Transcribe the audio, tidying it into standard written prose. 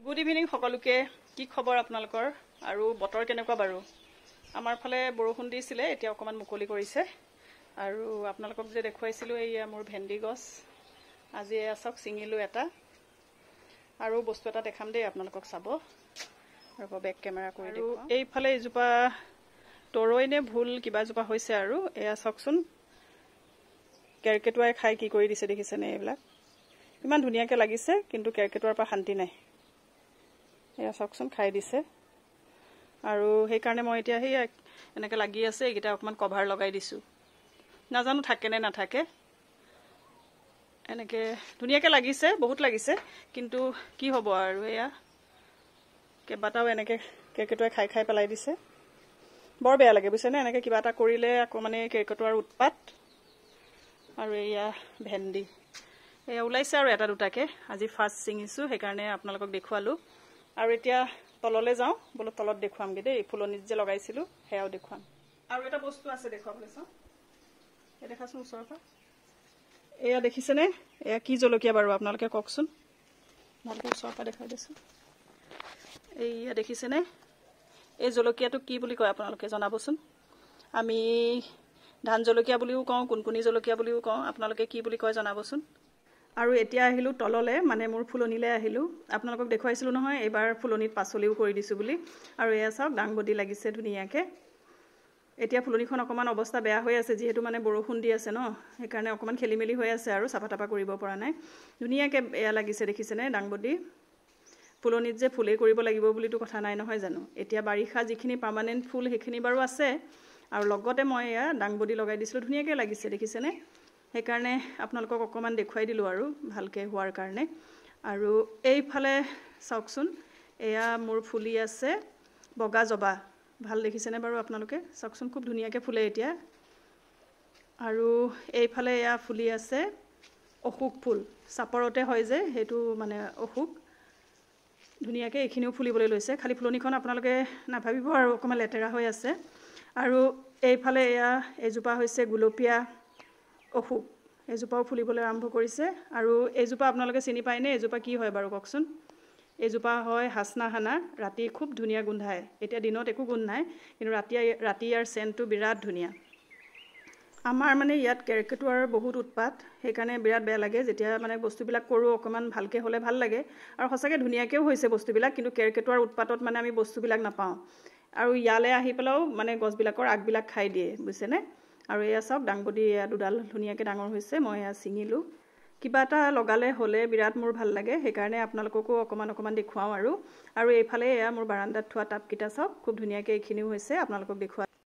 Good evening সকলোকে। কি খবৰ আপোনালোকৰ আৰু বতৰ কেনেকুৱা বাৰু? আমাৰ ফালে বৰষুণ দিছিলে, এতিয়া অকমান মুকলি কৰিছে। আৰু আপোনালোকক যে দেখুৱাইছিলোঁ এইয়া মোৰ ভেন্দি গছ, আজি এয়া চাওক ছিঙিলোঁ এটা। আৰু বস্তু এটা দেখাম দেই আপোনালোকক, চাব ৰ'ব, বেক কেমেৰা কৰি দিওঁ। এইফালে এজোপা তৰৈ নে ভুল কিবা এজোপা হৈছে আৰু এয়া চাওকচোন, কেৰ্কেটুৱাই খাই কি কৰি দিছে দেখিছেনে? এইবিলাক ইমান ধুনীয়াকৈ লাগিছে, কিন্তু কেৰ্কেটুৱাৰ পৰা শান্তি নাই। এয়া চাওকচোন, খাই দিছে। আৰু সেইকাৰণে মই এতিয়া সেই এনেকৈ লাগি আছে, এইকেইটা অকণমান কভাৰ লগাই দিছোঁ। নাজানো থাকে নে নাথাকে। এনেকৈ ধুনীয়াকৈ লাগিছে, বহুত লাগিছে, কিন্তু কি হ'ব আৰু এয়া কেইবাটাও এনেকৈ কেৰ্কেটুৱাই খাই খাই পেলাই দিছে। বৰ বেয়া লাগে বুজিছেনে? এনেকৈ কিবা এটা কৰিলে আকৌ মানে কেৰ্কেটুৱাৰ উৎপাত। আৰু এয়া ভেন্দি এয়া ওলাইছে আৰু এটা দুটাকৈ, আজি ফাৰ্ষ্ট ছিঙিছোঁ, সেইকাৰণে আপোনালোকক দেখুৱালোঁ। আৰু এতিয়া তললৈ যাওঁ বোলো, তলত দেখুৱামগৈ দেই, ফুলনিত যে লগাইছিলোঁ সেয়াও দেখুৱাম। আৰু এটা বস্তু আছে দেখুৱাবলৈ, চাওঁ এই দেখাচোন ওচৰৰ পৰা। এয়া দেখিছেনে? এয়া কি জলকীয়া বাৰু আপোনালোকে কওকচোন, ভালকৈ ওচৰৰ পৰা দেখাই দিছোঁ। এইয়া দেখিছেনে? এই জলকীয়াটো কি বুলি কয় আপোনালোকে জনাবচোন। আমি ধান জলকীয়া বুলিও কওঁ, কুণকুণী জলকীয়া বুলিও কওঁ, আপোনালোকে কি বুলি কয় জনাবচোন। আৰু এতিয়া আহিলোঁ তললৈ, মানে মোৰ ফুলনিলৈ আহিলোঁ। আপোনালোকক দেখুৱাইছিলোঁ নহয় এইবাৰ ফুলনিত পাচলিও কৰি দিছোঁ বুলি। আৰু এয়া চাওক, দাংবডি লাগিছে ধুনীয়াকৈ। এতিয়া ফুলনিখন অকণমান অৱস্থা বেয়া হৈ আছে, যিহেতু মানে বৰষুণ দি আছে ন, সেইকাৰণে অকণমান খেলি মেলি হৈ আছে আৰু চাফা তাফা কৰিব পৰা নাই। ধুনীয়াকৈ এয়া লাগিছে দেখিছেনে দাংবডি। ফুলনিত যে ফুলেই কৰিব লাগিব বুলিতো কথা নাই নহয় জানো। এতিয়া বাৰিষা যিখিনি পাৰ্মানেণ্ট ফুল সেইখিনি বাৰু আছে, আৰু লগতে মই এয়া দাংবডি লগাই দিছিলোঁ, ধুনীয়াকৈ লাগিছে দেখিছেনে। সেইকাৰণে আপোনালোকক অকণমান দেখুৱাই দিলোঁ আৰু ভালকৈ হোৱাৰ কাৰণে। আৰু এইফালে চাওকচোন, এয়া মোৰ ফুলি আছে বগা জবা, ভাল দেখিছেনে বাৰু আপোনালোকে? চাওকচোন, খুব ধুনীয়াকৈ ফুলে এতিয়া। আৰু এইফালে এয়া ফুলি আছে অশোক ফুল, চাপৰতে হয় যে সেইটো মানে অশোক, ধুনীয়াকৈ এইখিনিও ফুলিবলৈ লৈছে। খালি ফুলনিখন আপোনালোকে নাভাবিব আৰু অকণমান লেতেৰা হৈ আছে। আৰু এইফালে এয়া এজোপা হৈছে গুলপীয়া অশোক, এজোপাও ফুলিবলৈ আৰম্ভ কৰিছে। আৰু এইজোপা আপোনালোকে চিনি পায়নে? এজোপা কি হয় বাৰু কওকচোন। এইজোপা হয় হাচনাহানা, ৰাতি খুব ধুনীয়া গোন্ধায়। এতিয়া দিনত একো গোন্ধ নাই, কিন্তু ৰাতি ইয়াৰ চেণ্টটো বিৰাট ধুনীয়া। আমাৰ মানে ইয়াত কেৰ্কেটুৱাৰ বহুত উৎপাত, সেইকাৰণে বিৰাট বেয়া লাগে যেতিয়া মানে বস্তুবিলাক কৰোঁ, অকণমান ভালকৈ হ'লে ভাল লাগে। আৰু সঁচাকৈ ধুনীয়াকৈও হৈছে বস্তুবিলাক, কিন্তু কেৰ্কেটুৱাৰ উৎপাতত মানে আমি বস্তুবিলাক নাপাওঁ। আৰু ইয়ালৈ আহি পেলাইও মানে গছবিলাকৰ আগবিলাক খাই দিয়ে বুজিছেনে। আৰু এয়া চাওক, দাংবডি এয়া দুডাল ধুনীয়াকৈ ডাঙৰ হৈছে, মই এয়া ছিঙিলোঁ। কিবা এটা লগালে হ'লে বিৰাট মোৰ ভাল লাগে, সেইকাৰণে আপোনালোককো অকণমান দেখুৱাওঁ আৰু এইফালে এয়া মোৰ বাৰান্দাত থোৱা টাবকেইটা চাওক, খুব ধুনীয়াকৈ এইখিনিও হৈছে, আপোনালোকক দেখুৱাওঁ।